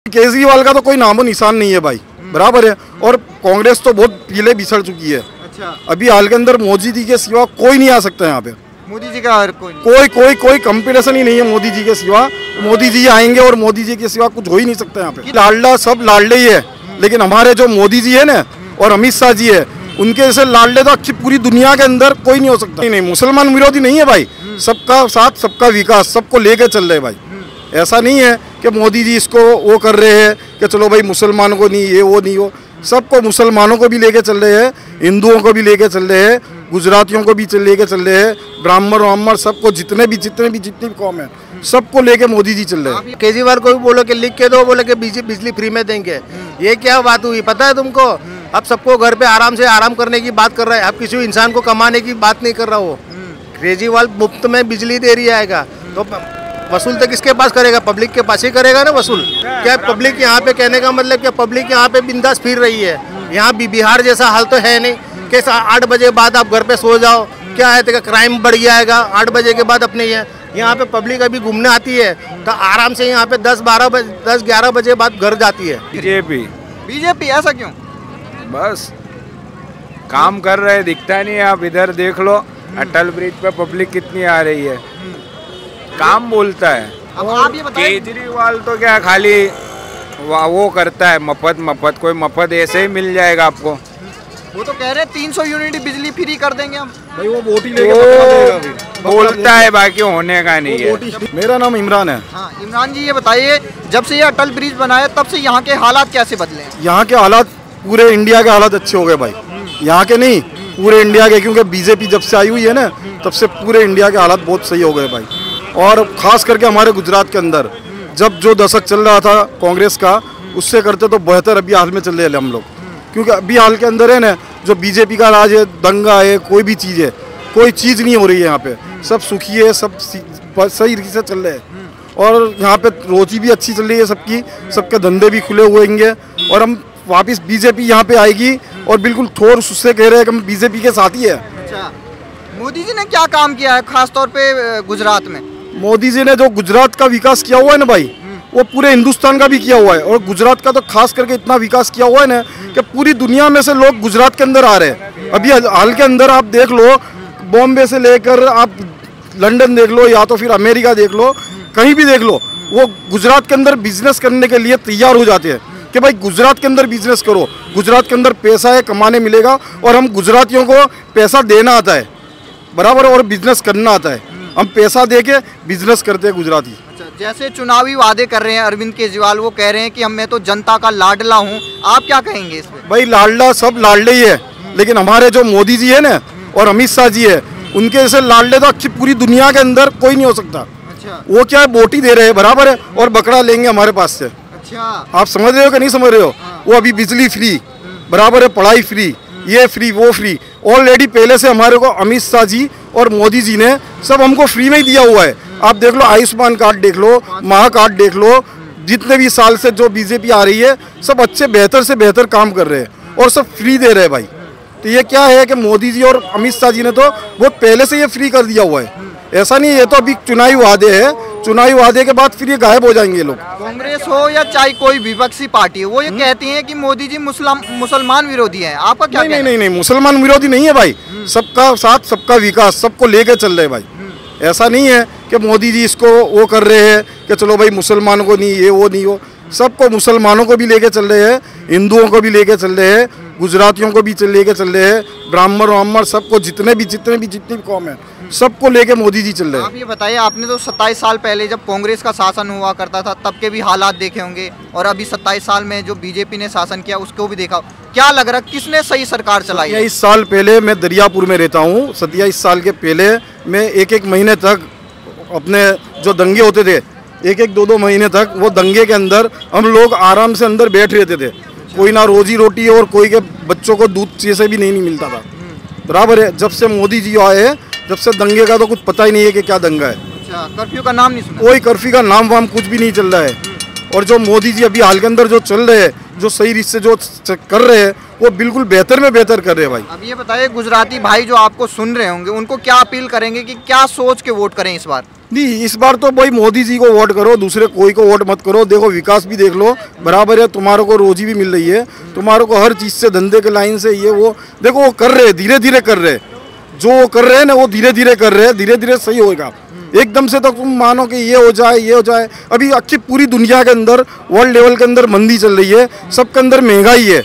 केजरीवाल का तो कोई नामो निशान नहीं है भाई, बराबर है। और कांग्रेस तो बहुत पहले बिछड़ चुकी है। अच्छा, अभी हाल के अंदर मोदी जी के सिवा कोई नहीं आ सकता यहाँ पे। मोदी जी का और कोई नहीं। कोई कोई कोई कंपटीशन ही नहीं है मोदी जी के सिवा। मोदी जी आएंगे और मोदी जी के सिवा कुछ हो ही नहीं सकता यहाँ पे। लाडला सब लाडले ही है, लेकिन हमारे जो मोदी जी है ना और अमित शाह जी है, उनके जैसे लाडले तो अच्छी पूरी दुनिया के अंदर कोई नहीं हो सकता। नहीं, मुसलमान विरोधी नहीं है भाई, सबका साथ सबका विकास, सबको लेके चल रहे भाई। ऐसा नहीं है कि मोदी जी इसको वो कर रहे हैं कि चलो भाई मुसलमानों को नहीं ये वो नहीं हो, सबको मुसलमानों को भी लेके चल रहे हैं, हिंदुओं को भी लेके चल रहे हैं, गुजरातियों को भी लेके चल रहे हैं, ब्राह्मण वाह्मण सबको, जितनी भी कौम है सबको लेके मोदी जी चल रहे हैं। केजरीवाल को भी बोलो कि लिख के दो, बोले कि बिजली फ्री में देंगे। ये क्या बात हुई पता है तुमको? अब सबको घर पे आराम से आराम करने की बात कर रहा है, अब किसी इंसान को कमाने की बात नहीं कर रहा। वो केजरीवाल मुफ्त में बिजली दे रही आएगा तो वसूल तो किसके पास करेगा? पब्लिक के पास ही करेगा ना वसूल। क्या पब्लिक यहाँ पे, कहने का मतलब क्या पब्लिक यहाँ पे बिंदास फिर रही है? यहाँ भी बिहार जैसा हाल तो है नहीं कि 8 बजे बाद आप घर पे सो जाओ। क्या है तो क्राइम बढ़ जाएगा 8 बजे के बाद अपने यहाँ पे पब्लिक अभी घूमने आती है तो आराम से यहाँ पे 10-11 बजे बाद घर जाती है। बीजेपी ऐसा क्यों? बस काम कर रहे, दिखता नहीं है। आप इधर देख लो, अटल ब्रिज पे पब्लिक कितनी आ रही है, काम बोलता है। अब आप ये बताइए, केजरीवाल तो क्या खाली वो करता है, मफत कोई मफत ऐसे ही मिल जाएगा आपको। वो तो कह रहे हैं 300 यूनिट बिजली फ्री कर देंगे हम। भाई वो वोट ही लेके बोलता है, बाकी होने का नहीं है। मेरा नाम इमरान है। हाँ इमरान जी, ये बताइए जब से ये अटल ब्रिज बना है तब से यहाँ के हालात कैसे बदले हैं? यहाँ के हालात, पूरे इंडिया के हालात अच्छे हो गए भाई, यहाँ के नहीं पूरे इंडिया के, क्योंकि बीजेपी जब से आई हुई है ना तब से पूरे इंडिया के हालात बहुत सही हो गए भाई। और खास करके हमारे गुजरात के अंदर जब जो दशक चल रहा था कांग्रेस का, उससे करते तो बेहतर अभी हाल में चल रहे हैं हम लोग। क्योंकि अभी हाल के अंदर है ना जो बीजेपी का राज है, दंगा है, कोई भी चीज़ है, कोई चीज़ नहीं हो रही है यहाँ पे, सब सुखी है, सब सही तरीके से चल रहे हैं। और यहाँ पे रोजी भी अच्छी चल रही है सबकी, सबके धंधे भी खुले हुए होंगे। और हम वापस बीजेपी यहाँ पे आएगी और बिल्कुल ठोस उससे कह रहे हैं कि हम बीजेपी के साथ ही है। अच्छा, मोदी जी ने क्या काम किया है खास तौर पे गुजरात में? मोदी जी ने जो गुजरात का विकास किया हुआ है ना भाई, वो पूरे हिंदुस्तान का भी किया हुआ है। और गुजरात का तो खास करके इतना विकास किया हुआ है ना कि पूरी दुनिया में से लोग गुजरात के अंदर आ रहे हैं। अभी हाल के अंदर आप देख लो, बॉम्बे से लेकर आप लंदन देख लो या तो फिर अमेरिका देख लो, कहीं भी देख लो, वो गुजरात के अंदर बिजनेस करने के लिए तैयार हो जाते हैं कि भाई गुजरात के अंदर बिजनेस करो, गुजरात के अंदर पैसा है, कमाने मिलेगा। और हम गुजरातियों को पैसा देना आता है बराबर, और बिजनेस करना आता है। हम पैसा दे के बिजनेस करते हैं गुजराती। अच्छा, जैसे चुनावी वादे कर रहे हैं अरविंद केजरीवाल, वो कह रहे हैं कि मैं तो जनता का लाडला हूँ, आप क्या कहेंगे इस पे? भाई लाडला सब लाडले ही है, लेकिन हमारे जो मोदी जी है ना और अमित शाह जी है, उनके जैसे लाडले तो अच्छी पूरी दुनिया के अंदर कोई नहीं हो सकता। अच्छा, वो क्या है, वोट ही दे रहे हैं बराबर है, और बकरा लेंगे हमारे पास से। अच्छा, आप समझ रहे हो कि नहीं समझ रहे हो? वो अभी बिजली फ्री बराबर है, पढ़ाई फ्री, ये फ्री वो फ्री, ऑलरेडी पहले से हमारे को अमित शाह जी और मोदी जी ने सब हमको फ्री में ही दिया हुआ है। आप देख लो, आयुष्मान कार्ड देख लो, महा कार्ड देख लो, जितने भी साल से जो बीजेपी आ रही है सब अच्छे बेहतर से बेहतर काम कर रहे हैं और सब फ्री दे रहे हैं भाई। तो ये क्या है कि मोदी जी और अमित शाह जी ने तो वो पहले से ये फ्री कर दिया हुआ है। ऐसा नहीं, ये तो अभी चुनावी वादे है, चुनावी वादे के बाद फिर ये गायब हो जाएंगे लोग। कांग्रेस हो या चाहे कोई विपक्षी पार्टी हो, वो ये कहती है कि मोदी जी मुसलमान विरोधी हैं। आपका क्या कहना है? नहीं, मुसलमान विरोधी नहीं है भाई, सबका साथ सबका विकास, सबको लेके चल रहे हैं भाई। ऐसा नहीं है कि मोदी जी इसको वो कर रहे हैं कि चलो भाई मुसलमानों को नहीं ये वो नहीं हो, सबको, मुसलमानों को भी लेके चल रहे हैं, हिंदुओं को भी लेके चल रहे हैं, गुजरातियों को भी लेके चल रहे हैं, ब्राह्मण वाह्मण सबको, जितनी भी कौम है सबको लेके मोदी जी चल रहे हैं। आप ये बताइए, आपने तो 27 साल पहले जब कांग्रेस का शासन हुआ करता था तब के भी हालात देखे होंगे, और अभी 27 साल में जो बीजेपी ने शासन किया उसको भी देखा। क्या लग रहा है किसने सही सरकार चलाई है? 27 साल पहले मैं दरियापुर में रहता हूँ। 27 साल के पहले मैं एक महीने तक अपने जो दंगे होते थे, 1-2 महीने तक, वो दंगे के अंदर हम लोग आराम से अंदर बैठ रहते थे। कोई ना रोजी रोटी और कोई के बच्चों को दूध जैसे भी नहीं मिलता था बराबर है। जब से मोदी जी आए हैं, जब से दंगे का तो कुछ पता ही नहीं है कि क्या दंगा है। अच्छा, कर्फ्यू का नाम नहीं सुना? कोई कर्फ्यू का नाम वाम कुछ भी नहीं चल रहा है। और जो मोदी जी अभी हाल के अंदर जो चल रहे हैं, जो सही रीत से जो कर रहे हैं, वो बिल्कुल बेहतर में बेहतर कर रहे हैं भाई। अब ये बताइए, गुजराती भाई जो आपको सुन रहे होंगे उनको क्या अपील करेंगे कि क्या सोच के वोट करें इस बार? नहीं, इस बार तो भाई मोदी जी को वोट करो, दूसरे कोई को वोट मत करो। देखो विकास भी देख लो बराबर है, तुम्हारे को रोजी भी मिल रही है, तुम्हारे को हर चीज़ से, धंधे के लाइन से, ये वो देखो वो कर रहे, धीरे धीरे कर रहे, जो वो कर रहे हैं ना वो धीरे धीरे कर रहे हैं, धीरे धीरे सही होएगा। एकदम से तो तुम मानो कि ये हो जाए ये हो जाए। अभी अच्छी पूरी दुनिया के अंदर, वर्ल्ड लेवल के अंदर मंदी चल रही है, सबके अंदर महंगाई है।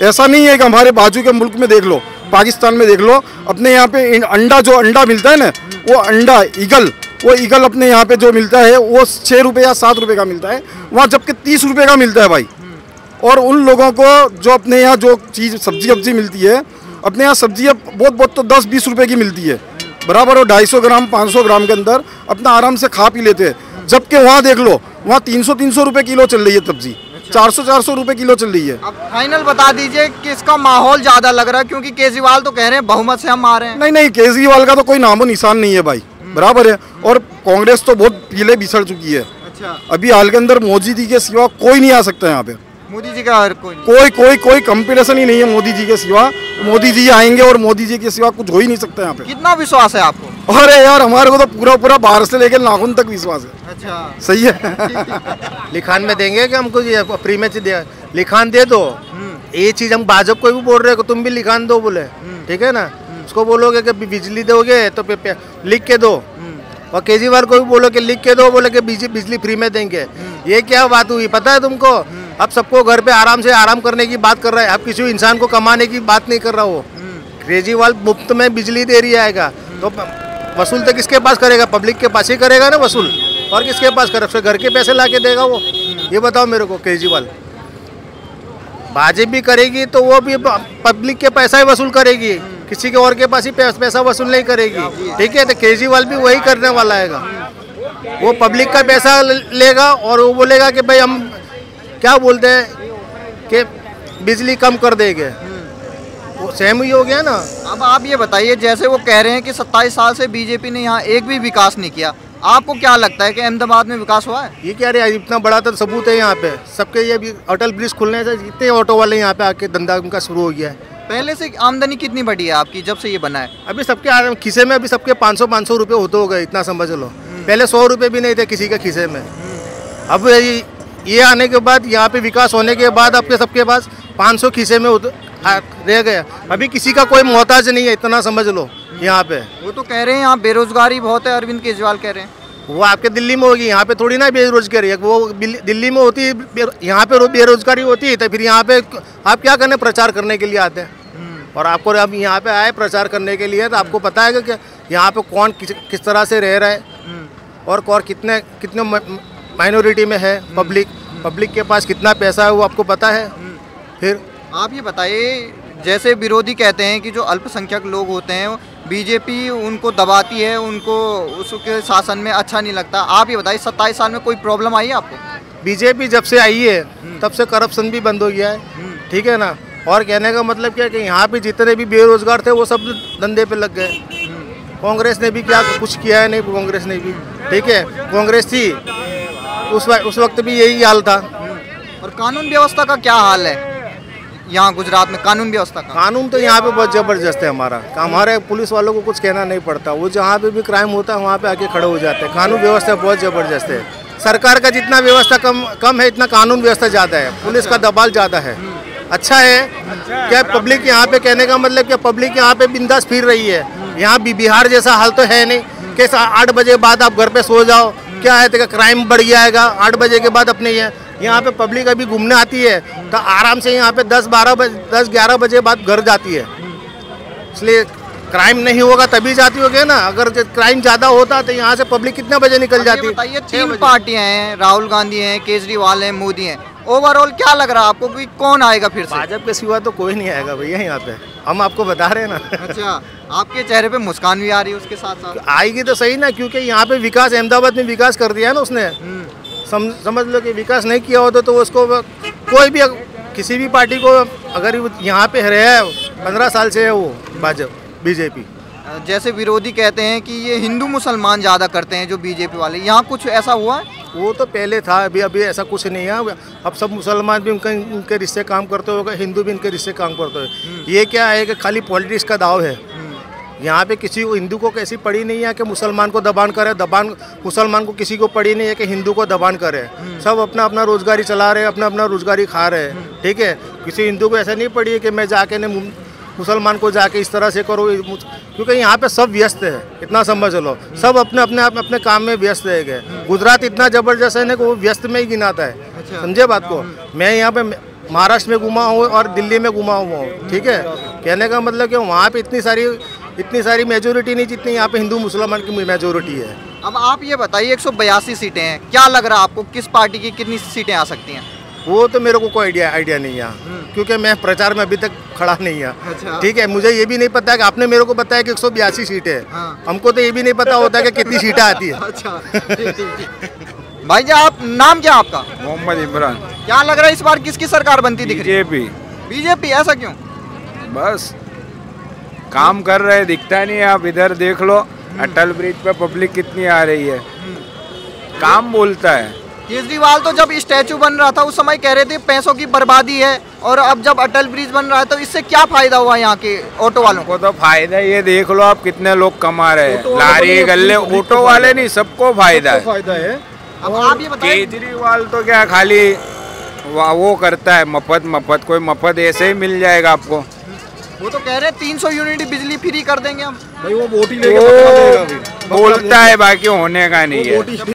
ऐसा नहीं है कि हमारे बाजू के मुल्क में देख लो, पाकिस्तान में देख लो, अपने यहाँ पे अंडा, जो अंडा मिलता है ना, वो अंडा ईगल अपने यहाँ पे जो मिलता है वो 6 रुपये या 7 रुपये का मिलता है, वहाँ जबकि 30 रुपये का मिलता है भाई। और उन लोगों को जो अपने यहाँ जो चीज़ सब्जी मिलती है, अपने यहाँ सब्जियाँ बहुत तो 10-20 रुपये की मिलती है बराबर, और 250 ग्राम 500 ग्राम के अंदर अपना आराम से खा पी लेते हैं। जबकि वहाँ देख लो, वहाँ 300 रुपये किलो चल रही है सब्जी, 400 रुपये किलो चल रही है। अब फाइनल बता दीजिए किसका माहौल ज्यादा लग रहा है, क्योंकि केजरीवाल तो कह रहे हैं बहुमत से हम आ रहे हैं। नहीं, केजरीवाल का तो कोई नामो निशान नहीं है भाई, बराबर है। और कांग्रेस तो बहुत पीले बिछड़ चुकी है। अच्छा, अभी हाल के अंदर मोदी जी के सिवा कोई नहीं आ सकता यहाँ पे। मोदी जी का कोई कंपटीशन ही नहीं है मोदी जी के सिवा। मोदी जी आएंगे और मोदी जी के सिवा कुछ हो ही नहीं सकता यहाँ पे। कितना विश्वास है आपको? अरे यार, हमारे को तो पूरा बाहर से लेकर नाखून तक विश्वास है। अच्छा, सही है। लिखान में देंगे कि हमको ये फ्री में लिखान दे दो। ये चीज हम भाजपा को भी बोल रहे हैं कि तुम भी लिखान दो बोले, ठीक है ना। उसको बोलोगे कि बिजली दोगे तो लिख के दो, और केजरीवाल को भी बोलो कि लिख के दो, बोले कि बिजली फ्री में देंगे। ये क्या बात हुई पता है तुमको? अब सबको घर पे आराम करने की बात कर रहा है, अब किसी इंसान को कमाने की बात नहीं कर रहा। वो केजरीवाल मुफ्त में बिजली दे रही आएगा तो वसूल तो किसके पास करेगा? पब्लिक के पास ही करेगा ना वसूल, और किसके पास करेगा? उसके घर के पैसे ला के देगा वो? ये बताओ मेरे को। केजरीवाल भाजपा भी करेगी तो वो भी पब्लिक के पैसा ही वसूल करेगी, किसी के और के पास ही पैसा वसूल नहीं करेगी, ठीक है। तो केजरीवाल भी वही करने वाला है, वो पब्लिक का पैसा लेगा और वो बोलेगा कि भाई हम क्या बोलते हैं कि बिजली कम कर देंगे। वो सेम ही हो गया ना। अब आप ये बताइए, जैसे वो कह रहे हैं कि 27 साल से बीजेपी ने यहाँ एक भी विकास नहीं किया, आपको क्या लगता है कि अहमदाबाद में विकास हुआ है? ये क्या रे, इतना बड़ा तो सबूत है यहाँ पे सबके। ये भी अटल ब्रिज खुलने से जितने ऑटो वाले यहाँ पे आके धंधा उनका शुरू हो गया है। पहले से आमदनी कितनी बढ़ी है आपकी जब से ये बना है? अभी सबके खिसे में अभी सबके 500 रुपये होते हो गए, इतना समझ लो। पहले 100 रुपये भी नहीं थे किसी के खिसे में। अब ये आने के बाद, यहाँ पे विकास होने के बाद आपके सबके पास 500 खिसे में रह गया। अभी किसी का कोई मोहताज नहीं है, इतना समझ लो यहाँ पे। वो तो कह रहे हैं यहाँ बेरोजगारी बहुत है, अरविंद केजरीवाल कह रहे हैं। वो आपके दिल्ली में होगी, यहाँ पे थोड़ी ना बेरोजगारी है। वो दिल्ली में होती है, यहाँ पे बेरोजगारी होती है, तो फिर यहाँ पे आप क्या करने? प्रचार करने के लिए आते हैं। और आपको अब यहाँ पे आए प्रचार करने के लिए, तो आपको पता है कि यहाँ पे कौन किस तरह से रह रहा है, और कौन कितने माइनॉरिटी में है, पब्लिक के पास कितना पैसा है, वो आपको पता है। फिर आप ये बताइए, जैसे विरोधी कहते हैं कि जो अल्पसंख्यक लोग होते हैं बीजेपी उनको दबाती है, उनको उसके शासन में अच्छा नहीं लगता। आप ये बताइए, 27 साल में कोई प्रॉब्लम आई है आपको? बीजेपी जब से आई है तब से करप्शन भी बंद हो गया है, ठीक है ना। और कहने का मतलब क्या है कि यहाँ पे जितने भी बेरोजगार थे वो सब धंधे पे लग गए। कांग्रेस ने भी क्या कुछ किया है? नहीं, कांग्रेस ने भी, ठीक है, कांग्रेस थी उस वक्त भी यही हाल था। और कानून व्यवस्था का क्या हाल है यहाँ गुजरात में? कानून व्यवस्था का, कानून तो यहाँ पे बहुत ज़बरदस्त है हमारे पुलिस वालों को कुछ कहना नहीं पड़ता। वो जहाँ पे भी क्राइम होता है वहाँ पे आके खड़े हो जाते हैं। कानून व्यवस्था बहुत ज़बरदस्त है। सरकार का जितना व्यवस्था कम है, इतना कानून व्यवस्था ज़्यादा है। पुलिस का दबाव ज़्यादा है। अच्छा है क्या? पब्लिक यहाँ पे, कहने का मतलब क्या, पब्लिक यहाँ पे बिंदास फिर रही है। यहाँ भी बिहार जैसा हाल तो है नहीं कि 8 बजे बाद आप घर पे सो जाओ। क्या है तो क्राइम बढ़ जाएगा 8 बजे के बाद। अपने यहाँ पे पब्लिक अभी घूमने आती है तो आराम से यहाँ पे 10-11 बजे बाद घर जाती है। इसलिए क्राइम नहीं होगा तभी जाती होगी ना। अगर क्राइम ज़्यादा होता तो यहाँ से पब्लिक कितने बजे निकल जाती है? बताइए, 3 पार्टियां हैं, राहुल गांधी हैं, केजरीवाल हैं, मोदी हैं। ओवरऑल क्या लग रहा है आपको कि कौन आएगा फिर से? भाजपा के सिवा तो कोई नहीं आएगा भैया यहाँ पे, हम आपको बता रहे हैं ना। अच्छा, आपके चेहरे पे मुस्कान भी आ रही है उसके साथ साथ? आएगी तो सही ना, क्योंकि यहाँ पे विकास, अहमदाबाद में विकास कर दिया है ना उसने। समझ लो कि विकास नहीं किया होता तो उसको कोई भी, किसी भी पार्टी को, अगर यहाँ पे रहा है 15 साल से है वो भाजपा बीजेपी। जैसे विरोधी कहते हैं कि ये हिंदू मुसलमान ज़्यादा करते हैं जो बीजेपी वाले, यहाँ कुछ ऐसा हुआ है? वो तो पहले था, अभी ऐसा कुछ नहीं है। अब सब मुसलमान भी उनके रिश्ते काम करते होगा, हिंदू भी इनके रिश्ते काम करते हो। ये क्या है कि खाली पॉलिटिक्स का दाव है। यहाँ पे किसी को हिंदू को कैसी पड़ी नहीं है कि मुसलमान को दबान करे, मुसलमान को किसी को पड़ी नहीं है कि हिंदू को दबान करे। सब अपना अपना रोजगारी चला रहे हैं, अपना अपना रोजगारी खा रहे हैं। ठीक है, किसी हिंदू को ऐसा नहीं पड़ी है कि मैं जाके ने मुसलमान को जाके इस तरह से करो, क्योंकि यहाँ पे सब व्यस्त है, इतना समझ लो। सब अपने अपने अपने काम में व्यस्त रह गए। गुजरात इतना जबरदस्त है ना कि वो व्यस्त में ही गिनाता है। समझे बात को। मैं यहाँ पे महाराष्ट्र में घुमा हूँ और दिल्ली में घुमा हुआ हूँ। ठीक है, कहने का मतलब कि वहाँ पे इतनी सारी मेजोरिटी नहीं जितनी यहाँ पे हिंदू मुसलमान की मेजोरिटी है। अब आप ये बताइए 182 सीटें हैं, क्या लग रहा है आपको किस पार्टी की कितनी सीटें आ सकती हैं? वो तो मेरे को कोई आइडिया नहीं है, क्योंकि मैं प्रचार में अभी तक खड़ा नहीं है। अच्छा। ठीक है, मुझे ये भी नहीं पता कि आपने मेरे को बताया कि 182 सीटें है। हाँ। हमको तो ये भी नहीं पता होता कि कितनी सीटें आती है। अच्छा, ठीक। भाई जी, आप नाम क्या आपका? मोहम्मद इमरान। क्या लग रहा है इस बार किसकी सरकार बनती दिख रही है? बीजेपी। ऐसा क्यों? बस काम कर रहे, दिखता नहीं है। आप इधर देख लो, अटल ब्रिज पे पब्लिक कितनी आ रही है। काम बोलता है। केजरीवाल तो जब स्टैचू बन रहा था उस समय कह रहे थे पैसों की बर्बादी है, और अब जब अटल ब्रिज बन रहा है तो इससे क्या फायदा हुआ यहाँ के ऑटो वालों को? तो फायदा ये देख लो आप कितने लोग कमा रहे हैं। लारी गल्ले ऑटो वाले नहीं, सबको फायदा है। अब आप ये बताइए, केजरीवाल तो क्या खाली वो करता है मफत, कोई मफत ऐसे ही मिल जाएगा आपको। वो तो कह रहे हैं 300 यूनिट बिजली फ्री कर देंगे हम। भाई वो वोट ही लेके बोलता है, बाकी होने का नहीं है।